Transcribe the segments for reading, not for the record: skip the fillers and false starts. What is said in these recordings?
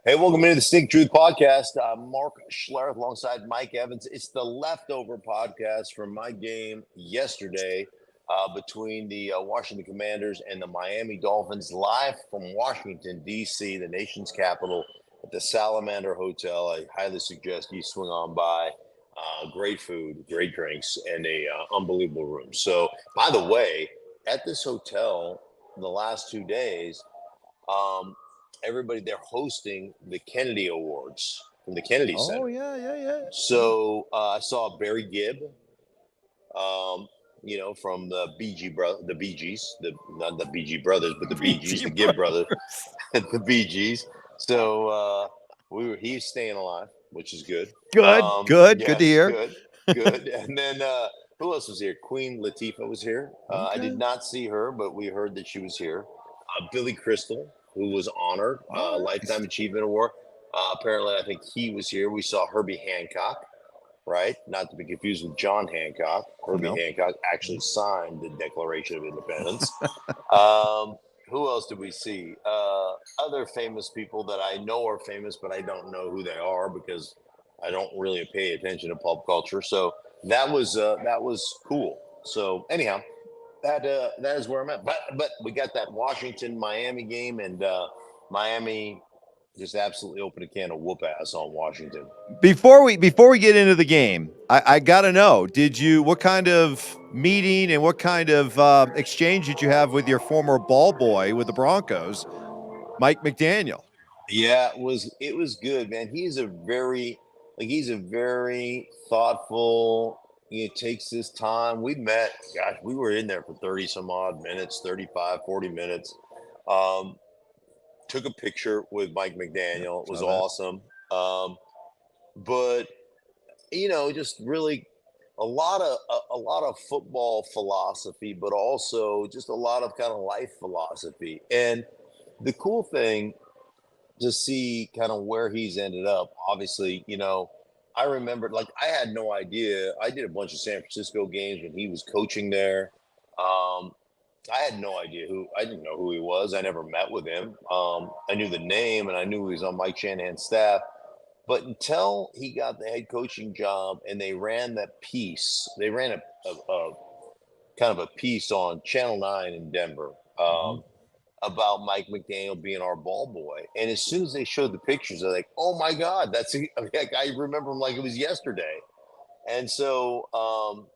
Hey, welcome into the Stink Truth Podcast. Mark Schlereth alongside Mike Evans. It's the leftover podcast from my game yesterday between the Washington Commanders and the Miami Dolphins, live from Washington, D.C., the nation's capital, at the Salamander Hotel. I highly suggest you swing on by. Great food, great drinks, and a unbelievable room. So, by the way, at this hotel, the last 2 days, everybody they're hosting the Kennedy Awards from the Kennedy Center. Oh yeah. So I saw Barry Gibb, from the the Bee Gees, not the BG Brothers, but the Bee Gees, the Gibb brothers, the Bee Gees. So he's staying alive, which is good. Good to hear. Good. And then who else was here? Queen Latifah was here. I did not see her, but we heard that she was here. Billy Crystal, who was honored Lifetime Achievement Award. Apparently, I think he was here. We saw Herbie Hancock, right? Not to be confused with John Hancock. Herbie Hancock actually signed the Declaration of Independence. Who else did we see? Other famous people that I know are famous, but I don't know who they are because I don't really pay attention to pop culture. So that was cool. So anyhow, that is where I'm at. But we got that Washington Miami game, and Miami just absolutely opened a can of whoop ass on Washington. Before we get into the game, I gotta know: what kind of meeting and what kind of exchange did you have with your former ball boy with the Broncos, Mike McDaniel? Yeah, it was good, man. He's a very thoughtful. He takes his time. We met, gosh, we were in there for 30 some odd minutes, 35, 40 minutes. Took a picture with Mike McDaniel. It was awesome. But just really a lot of football philosophy, but also just a lot of kind of life philosophy. And the cool thing to see kind of where he's ended up, obviously, I remember, like, I had no idea. I did a bunch of San Francisco games when he was coaching there. I had no idea I didn't know who he was. I never met with him. I knew the name and I knew he was on Mike Shanahan's staff. But until he got the head coaching job and they ran a kind of a piece on Channel 9 in Denver about Mike McDaniel being our ball boy. And as soon as they showed the pictures, they're like, oh my God, I remember him like it was yesterday. And so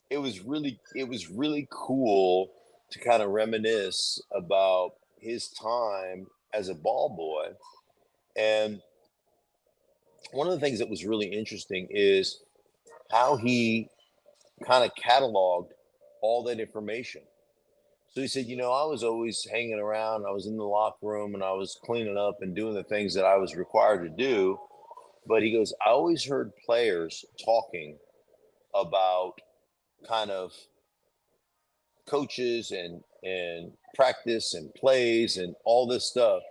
it was really cool to kind of reminisce about his time as a ball boy. And one of the things that was really interesting is how he kind of cataloged all that information. So he said, I was always hanging around. I was in the locker room and I was cleaning up and doing the things that I was required to do. But he goes, I always heard players talking about kind of coaches and practice and plays and all this stuff.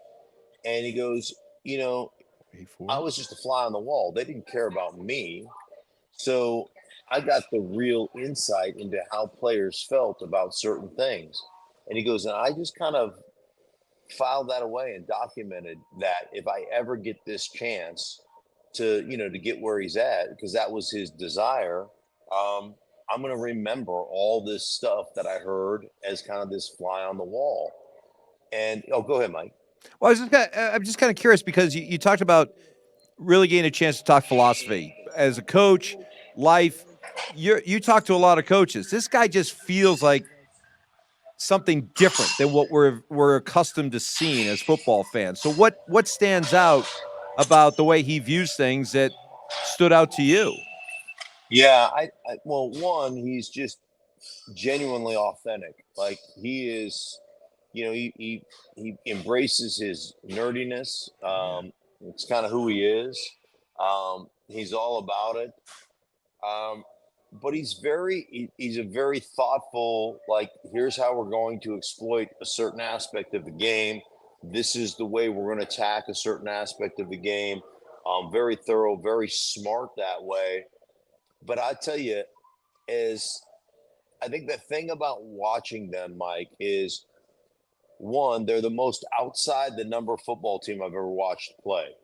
And he goes, I was just a fly on the wall. They didn't care about me. So I got the real insight into how players felt about certain things. And he goes, and I just kind of filed that away and documented that if I ever get this chance to get where he's at, because that was his desire, I'm going to remember all this stuff that I heard as kind of this fly on the wall. And go ahead, Mike. Well, I'm just kind of curious because you talked about really getting a chance to talk philosophy as a coach, life. You talk to a lot of coaches. This guy just feels like something different than what we're accustomed to seeing as football fans. So what stands out about the way he views things that stood out to you? Yeah, well, one, he's just genuinely authentic. Like, he is, he embraces his nerdiness. It's kind of who he is. He's all about it. But he's a very thoughtful, like, here's how we're going to exploit a certain aspect of the game. This is the way we're going to attack a certain aspect of the game. Very thorough, very smart that way. But I tell you, I think the thing about watching them, Mike, is One, they're the most outside the number football team I've ever watched play.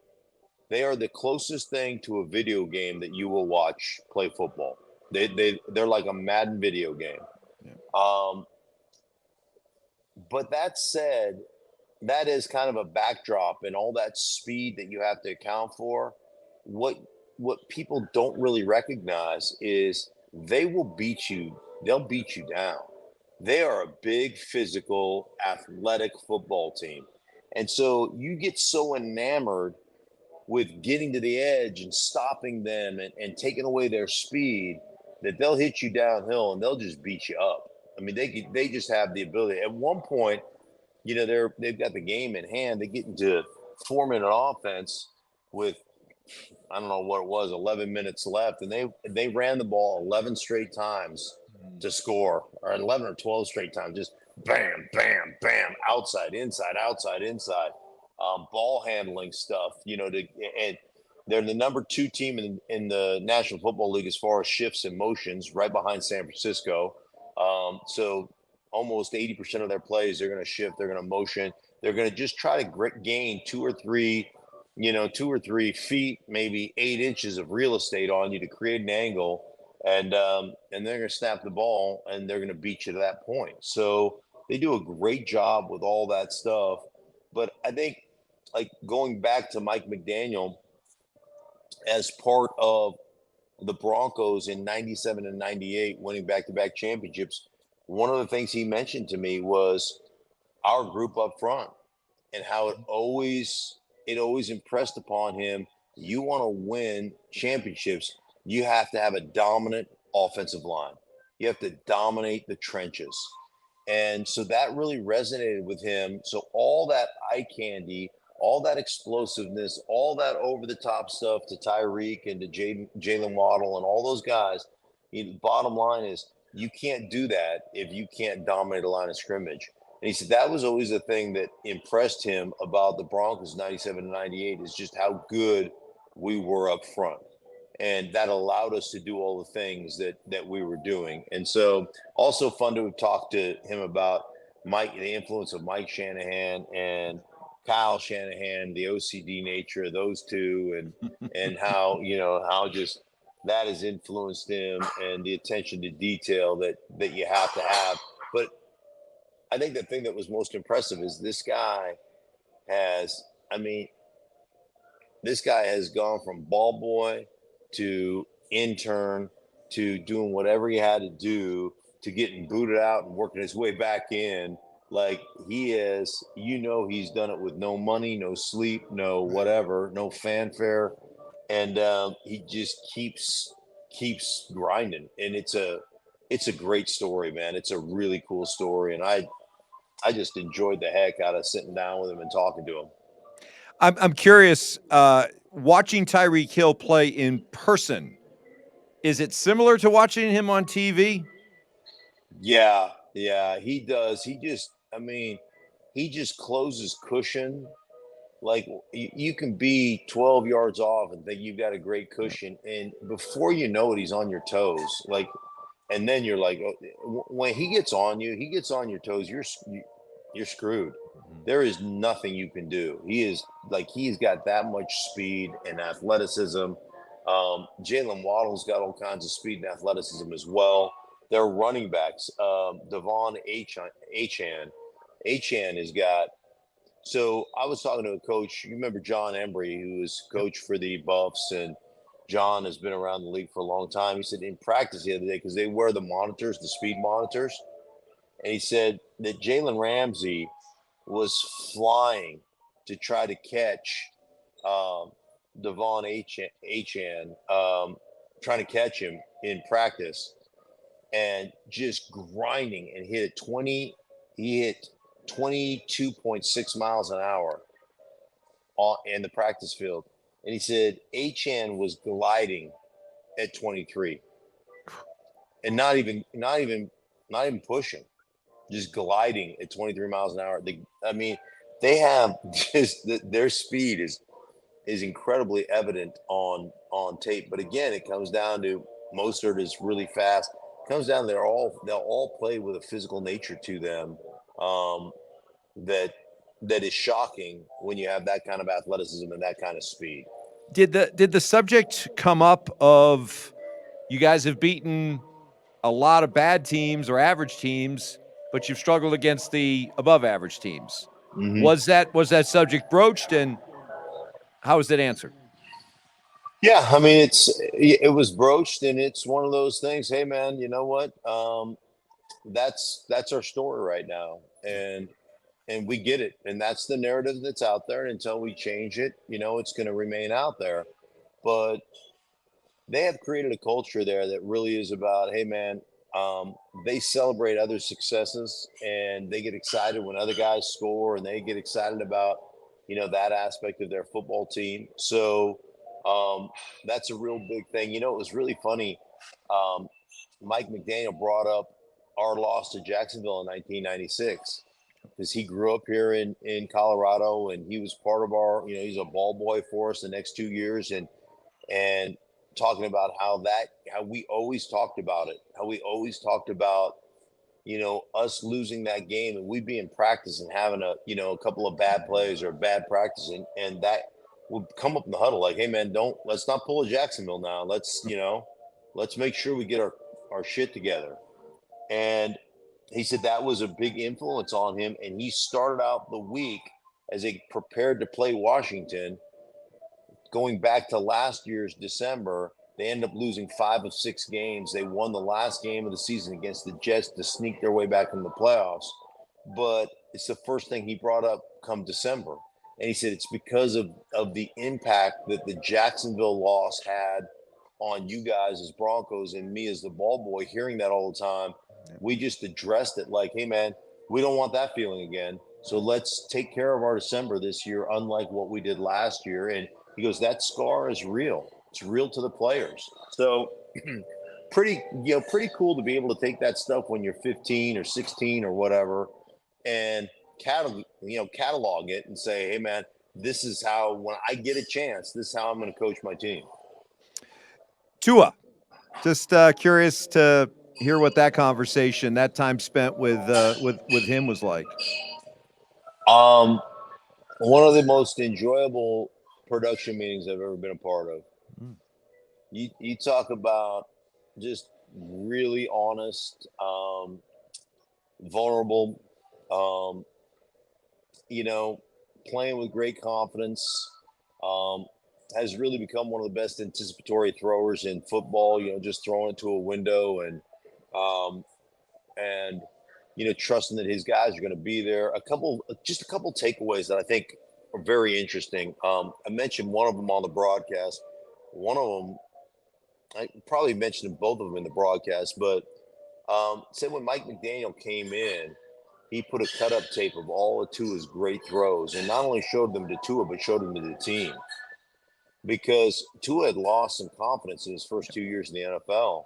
They are the closest thing to a video game that you will watch play football. They're like a Madden video game. Yeah. But that said, that is kind of a backdrop, and all that speed that you have to account for. What what people don't really recognize is they will beat you. They'll beat you down. They are a big, physical, athletic football team. And so you get so enamored with getting to the edge and stopping them and taking away their speed that they'll hit you downhill and they'll just beat you up. I mean, they just have the ability. At one point, they've got the game in hand. They get into 4-minute offense with, I don't know what it was, 11 minutes left, and they ran the ball 11 straight times to score, or 11 or 12 straight times, just bam, bam, bam, outside, inside, outside, inside, ball handling stuff. And they're the number 2 team in the National Football League as far as shifts and motions, right behind San Francisco. So almost 80% of their plays, they're going to shift, they're going to motion, they're going to just try to gain 2 or 3 feet, maybe 8 inches of real estate on you to create an angle, and they're going to snap the ball and they're going to beat you to that point. So they do a great job with all that stuff. But I think, like, going back to Mike McDaniel as part of the Broncos in 97 and 98, winning back-to-back championships, one of the things he mentioned to me was our group up front and how it always impressed upon him, you want to win championships, you have to have a dominant offensive line. You have to dominate the trenches. And so that really resonated with him. So all that eye candy, all that explosiveness, all that over the top stuff to Tyreek and to Jalen Waddle and all those guys, bottom line is you can't do that if you can't dominate a line of scrimmage. And he said that was always the thing that impressed him about the Broncos 97 and 98 is just how good we were up front. And that allowed us to do all the things that we were doing. And so also fun to talk to him about the influence of Mike Shanahan and Kyle Shanahan, the OCD nature of those two, and how just that has influenced him and the attention to detail that you have to have. But I think the thing that was most impressive is this guy has gone from ball boy to intern to doing whatever he had to do to getting booted out and working his way back in. Like he's done it with no money, no sleep, no whatever, no fanfare. And he just keeps grinding. And it's a great story, man. It's a really cool story. And I just enjoyed the heck out of sitting down with him and talking to him. I'm curious, watching Tyreek Hill play in person, is it similar to watching him on TV? Yeah, he does. He just closes cushion. Like you can be 12 yards off and think you've got a great cushion, and before you know it, he's on your toes. And then you're like, when he gets on your toes, you're screwed. There is nothing you can do. He's got that much speed and athleticism. Jalen Waddle's got all kinds of speed and athleticism as well. Their running backs, Devon Achan has got. So I was talking to a coach. You remember John Embry, who was coach for the Buffs, and John has been around the league for a long time. He said in practice the other day, because they wear the monitors, the speed monitors, and he said that Jalen Ramsey was flying to try to catch Devon Achan, trying to catch him in practice, and just grinding and hit 20. He hit 22.6 miles an hour in the practice field. And he said Achan was gliding at 23 and not even pushing, just gliding at 23 miles an hour. They have just their speed is incredibly evident on tape. But again, it comes down to Mostert is really fast. It comes down to they'll all play with a physical nature to them. that is shocking when you have that kind of athleticism and that kind of speed. Did the subject come up of you guys have beaten a lot of bad teams or average teams, but you've struggled against the above average teams? Mm-hmm. Was that subject broached, and how was it answered? Yeah, I mean it was broached, and it's one of those things. Hey, man, you know what? That's our story right now, and we get it, and that's the narrative that's out there. And until we change it, it's going to remain out there. But they have created a culture there that really is about, hey, man, um, they celebrate other successes, and they get excited when other guys score, and they get excited about that aspect of their football team. So um, that's a real big thing. It was really funny. um, Mike McDaniel brought up our loss to Jacksonville in 1996 because he grew up here in Colorado, and he was part of our, he's a ball boy for us the next 2 years. And talking about how we always talked about it, how we always talked about, us losing that game, and we'd be in practice and having a couple of bad plays or bad practice, and that would come up in the huddle like, hey, man, let's not pull a Jacksonville now. Let's make sure we get our shit together. And he said that was a big influence on him. And he started out the week as they prepared to play Washington. Going back to last year's December, they ended up losing 5 of 6 games. They won the last game of the season against the Jets to sneak their way back in the playoffs. But it's the first thing he brought up come December. And he said it's because of the impact that the Jacksonville loss had on you guys as Broncos and me as the ball boy. Hearing that all the time, we just addressed it like, hey, man, we don't want that feeling again. So let's take care of our December this year, unlike what we did last year. And he goes, that scar is real. It's real to the players. So pretty cool to be able to take that stuff when you're 15 or 16 or whatever, and catalog it and say, hey, man, this is how, when I get a chance, this is how I'm going to coach my team. Tua, just curious to hear what that conversation, that time spent with him was like. Um, One of the most enjoyable production meetings I've ever been a part of. Mm. You talk about just really honest, vulnerable, um, playing with great confidence. Um, has really become one of the best anticipatory throwers in football. Just throwing it to a window, um, and trusting that his guys are going to be there. Just a couple takeaways that I think are very interesting. I mentioned one of them on the broadcast. One of them, I probably mentioned both of them in the broadcast, but said when Mike McDaniel came in, he put a cut up tape of all of Tua's great throws, and not only showed them to Tua, but showed them to the team, because Tua had lost some confidence in his first 2 years in the NFL.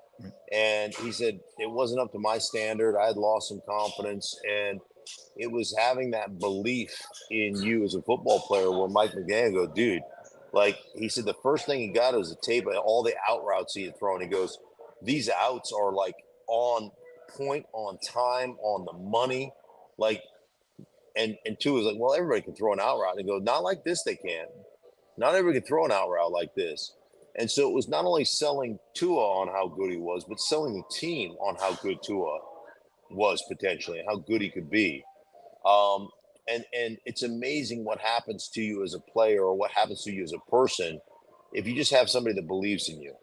And he said, it wasn't up to my standard. I had lost some confidence. And it was having that belief in you as a football player where Mike McDaniel go, dude, like he said, the first thing he got was a tape of all the out routes he had thrown. He goes, these outs are like on point, on time, on the money. Like, and Tua was like, well, everybody can throw an out route. And he goes, not like this, they can't. Not everybody can throw an out route like this. And so it was not only selling Tua on how good he was, but selling the team on how good Tua was potentially and how good he could be. Um, and it's amazing what happens to you as a player or what happens to you as a person if you just have somebody that believes in you,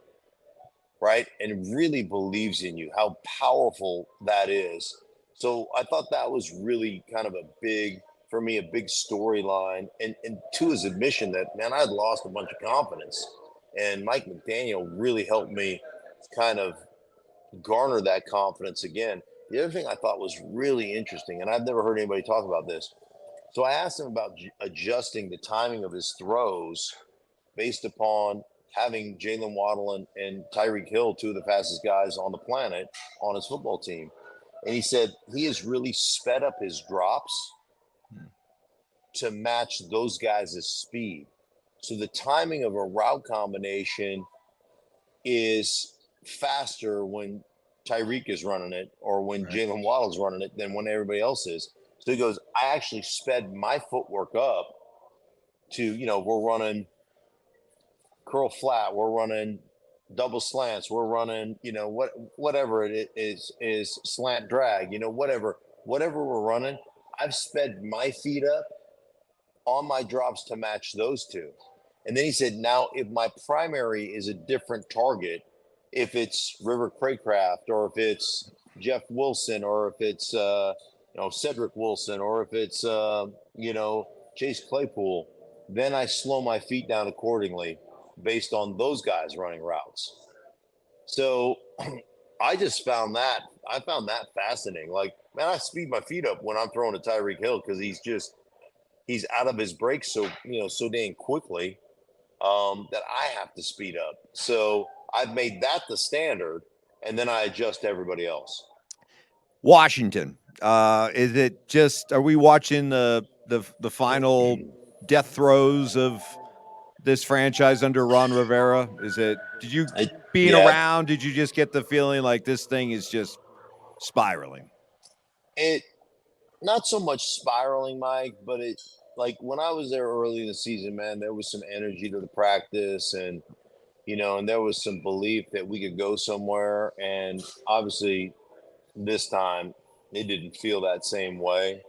right? And really believes in you, how powerful that is. So I thought that was really kind of for me, a big storyline. And to his admission that, man, I had lost a bunch of confidence. And Mike McDaniel really helped me kind of garner that confidence again. The other thing I thought was really interesting, and I've never heard anybody talk about this. So I asked him about adjusting the timing of his throws based upon having Jalen Waddle and Tyreek Hill, two of the fastest guys on the planet, on his football team. And he said he has really sped up his drops to match those guys' speed. So the timing of a route combination is faster when Tyreek is running it or when Jalen Waddle is running it than when everybody else is. So he goes, I actually sped my footwork up to, we're running curl flat, we're running double slants, we're running, whatever it is slant drag, whatever we're running. I've sped my feet up on my drops to match those two. And then he said, now if my primary is a different target, if it's River Craycraft or if it's Jeff Wilson or if it's Cedric Wilson or if it's Chase Claypool, then I slow my feet down accordingly based on those guys running routes. So I found that fascinating. Like, man, I speed my feet up when I'm throwing to Tyreek Hill because he's out of his break so dang quickly that I have to speed up. So I've made that the standard, and then I adjust everybody else. Washington. Is it just? Are we watching the final death throes of this franchise under Ron Rivera? Is it? Did you being around? Did you just get the feeling like this thing is just spiraling? It not so much spiraling, Mike, but it like when I was there early in the season, man, there was some energy to the practice and and there was some belief that we could go somewhere. And obviously this time it didn't feel that same way.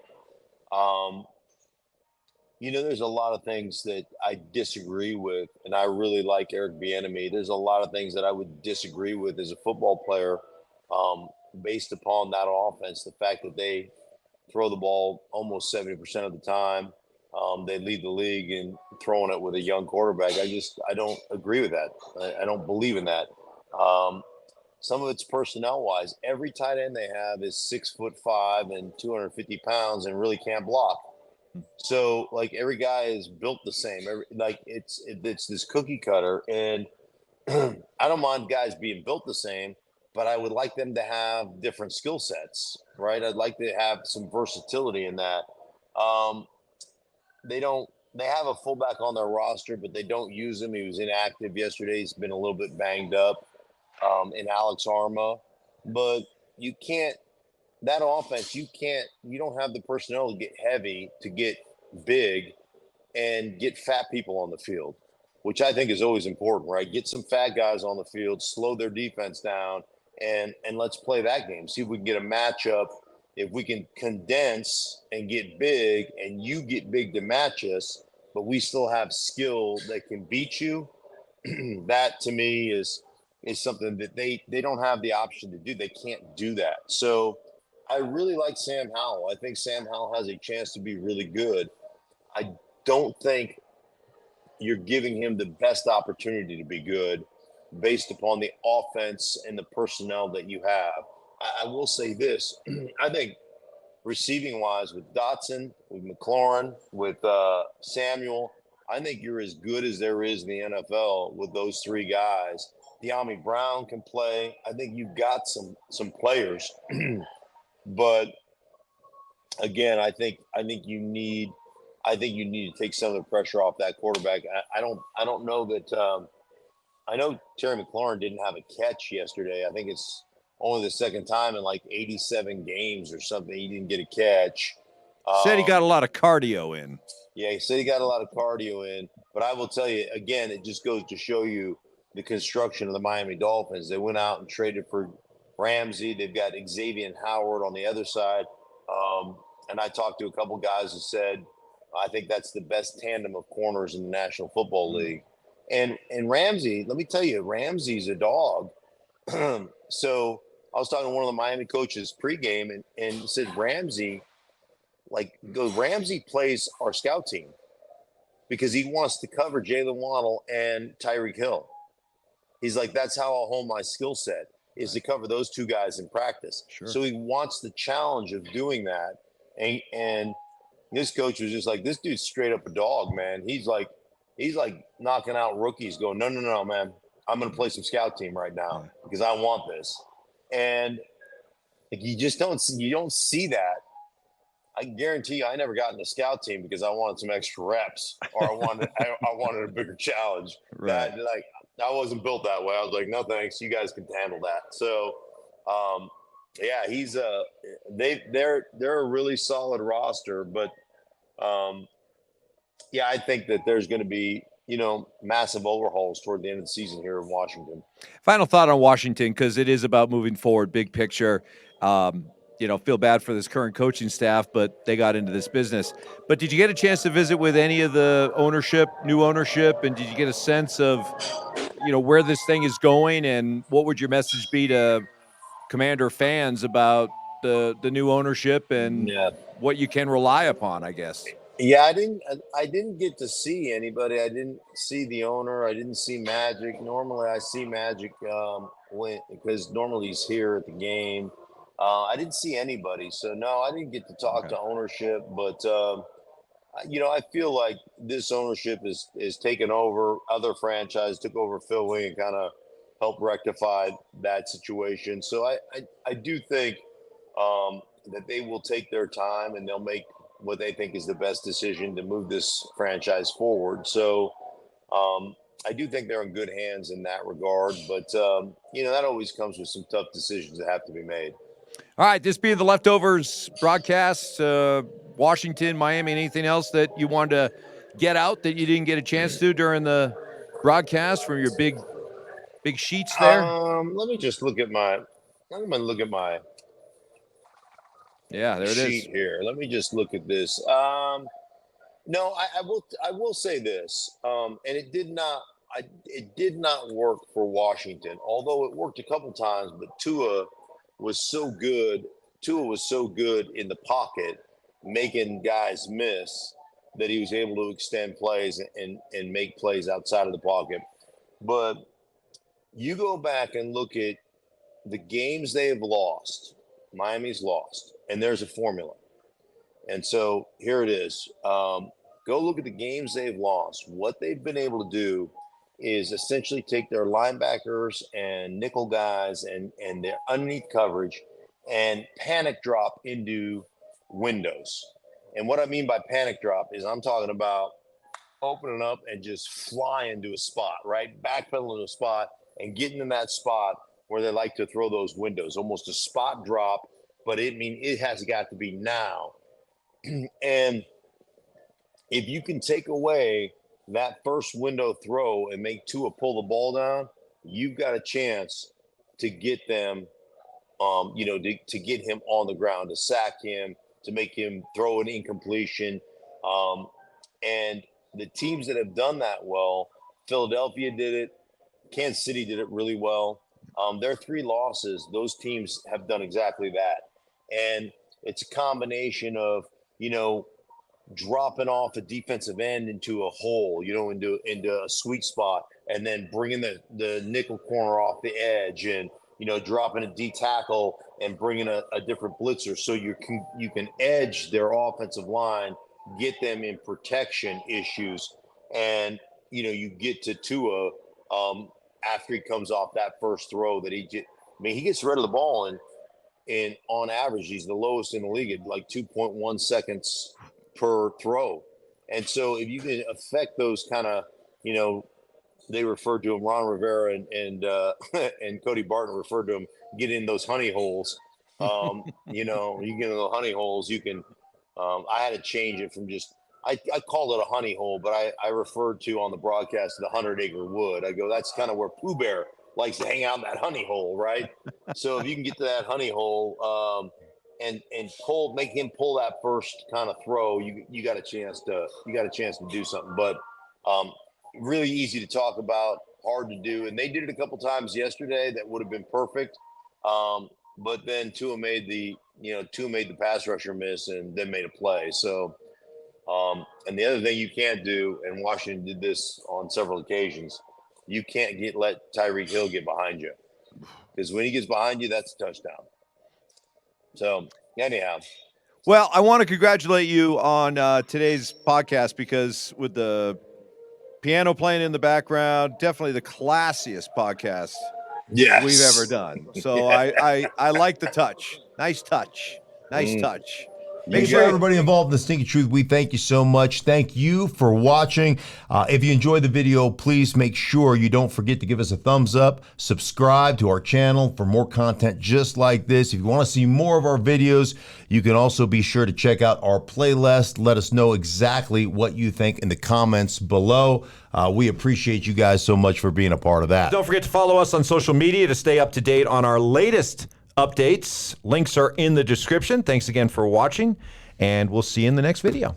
There's a lot of things that I disagree with, and I really like Eric Bieniemy. There's a lot of things that I would disagree with as a football player, based upon that offense. The fact that they throw the ball almost 70% of the time. They lead the league in throwing it with a young quarterback. I don't agree with that. I don't believe in that. Some of it's personnel wise. Every tight end they have is 6'5" and 250 pounds and really can't block. So like every guy is built the same. It's this cookie cutter, and I don't mind guys being built the same, but I would like them to have different skill sets, right? I'd like to have some versatility in that. Um, they don't. They have a fullback on their roster, but they don't use him. He was inactive yesterday. He's been a little bit banged up in Alex Arma, but you can't. That offense, you can't. You don't have the personnel to get heavy, to get big, and get fat people on the field, which I think is always important, right? Get some fat guys on the field, slow their defense down, and let's play that game. See if we can get a matchup. If we can condense and get big, and you get big to match us, but we still have skill that can beat you, that to me is something that they don't have the option to do. They can't do that. So I really like Sam Howell. I think Sam Howell has a chance to be really good. I don't think you're giving him the best opportunity to be good based upon the offense and the personnel that you have. I will say this. I think receiving wise with Dotson, with McLaurin, with Samuel, I think you're as good as there is in the NFL with those three guys. De'Ami Brown can play. I think you've got some players, but again, I think you need to take some of the pressure off that quarterback. I don't know that. I know Terry McLaurin didn't have a catch yesterday. I think it's only the second time in like 87 games or something he didn't get a catch. Said he got a lot of cardio in. Yeah, he said he got a lot of cardio in. But I will tell you, again, it just goes to show you the construction of the Miami Dolphins. They went out and traded for Ramsey. They've got Xavier Howard on the other side. And I talked to a couple guys who said, I think that's the best tandem of corners in the National Football League. And Ramsey, let me tell you, Ramsey's a dog. So I was talking to one of the Miami coaches pregame and said Ramsey plays our scout team because he wants to cover Jalen Waddle and Tyreek Hill. He's like, that's how I'll hone my skill set is to cover those two guys in practice. Sure. So he wants the challenge of doing that. And this coach was just like, this dude's straight up a dog, man. He's like knocking out rookies going, no, man, I'm going to play some scout team right now because I want this. And you don't see that. I guarantee you, I never got in the scout team because I wanted some extra reps or I wanted a bigger challenge. Right. I wasn't built that way. I was like, no, thanks. You guys can handle that. So Yeah, he's they're a really solid roster, but um, yeah, I think that there's going to be massive overhauls toward the end of the season here in Washington. Final thought on Washington, because it is about moving forward, big picture. Feel bad for this current coaching staff, but they got into this business. But did you get a chance to visit with any of the new ownership, and did you get a sense of where this thing is going, and what would your message be to Commander fans about the new ownership and Yeah, what you can rely upon, I guess? yeah, I didn't get to see anybody. I didn't see the owner. I didn't see Magic. Normally, I see Magic when because normally he's here at the game. I didn't see anybody, so no, I didn't get to talk Okay. to ownership. But I feel like this ownership is taken over. Other franchise took over Philly and kind of helped rectify that situation. So I do think that they will take their time and they'll make what they think is the best decision to move this franchise forward. So I do think they're in good hands in that regard. But that always comes with some tough decisions that have to be made. All right, this being the Leftovers broadcast, Washington, Miami, anything else that you wanted to get out that you didn't get a chance to during the broadcast from your big sheets there? Let me just look at my. I'm going to look at my Yeah, there it sheet is. here. Let me just look at this. No, I will say this, and it did not work for Washington. Although it worked a couple times, but was so good. Tua was so good in the pocket, making guys miss that he was able to extend plays and make plays outside of the pocket. But you go back and look at the games they have lost. Miami's lost, and there's a formula. And so here it is. Go look at the games they've lost. What they've been able to do is essentially take their linebackers and nickel guys and their underneath coverage and panic drop into windows. And what I mean by panic drop is I'm talking about opening up and just flying to a spot, right? Backpedaling to a spot and getting in that spot where they like to throw those windows, almost a spot drop, but it has got to be now. And if you can take away that first window throw and make Tua pull the ball down, you've got a chance to get them, to get him on the ground, to sack him, to make him throw an incompletion. Um, and the teams that have done that well, Philadelphia did it, Kansas City did it really well. Their three losses, those teams have done exactly that. And it's a combination of, you know, dropping off a defensive end into a hole, into a sweet spot, and then bringing the nickel corner off the edge, and dropping a D tackle and bringing a different blitzer, so you can edge their offensive line, get them in protection issues, and you get to Tua after he comes off that first throw that he gets rid of the ball and on average, he's the lowest in the league at like 2.1 seconds per throw. And so if you can affect those kind of, they referred to him, Ron Rivera and and Cody Barton referred to him getting those honey holes. You get in the honey holes, you can. I had to change it from just. I called it a honey hole, but I referred to on the broadcast the 100-acre wood. I go, that's kind of where Pooh Bear likes to hang out in that honey hole, right? So if you can get to that honey hole and make him pull that first kind of throw, you got a chance to do something. But really easy to talk about, hard to do, and they did it a couple times yesterday that would have been perfect. But then Tua made the pass rusher miss and then made a play. So and the other thing you can't do, and Washington did this on several occasions, you can't let Tyreek Hill get behind you, because when he gets behind you, that's a touchdown. So anyhow, Well, I want to congratulate you on today's podcast, because with the piano playing in the background, definitely the classiest podcast we've ever yes, done. So yeah. I like the touch. Nice touch. Nice Mm. touch. Make sure everybody involved in the Stinky Truth, we thank you so much. Thank you for watching. If you enjoyed the video, please make sure you don't forget to give us a thumbs up, subscribe to our channel for more content just like this. If you want to see more of our videos, you can also be sure to check out our playlist. Let us know exactly what you think in the comments below. We appreciate you guys so much for being a part of that. Don't forget to follow us on social media to stay up to date on our latest updates. Links are in the description. Thanks again for watching, and we'll see you in the next video.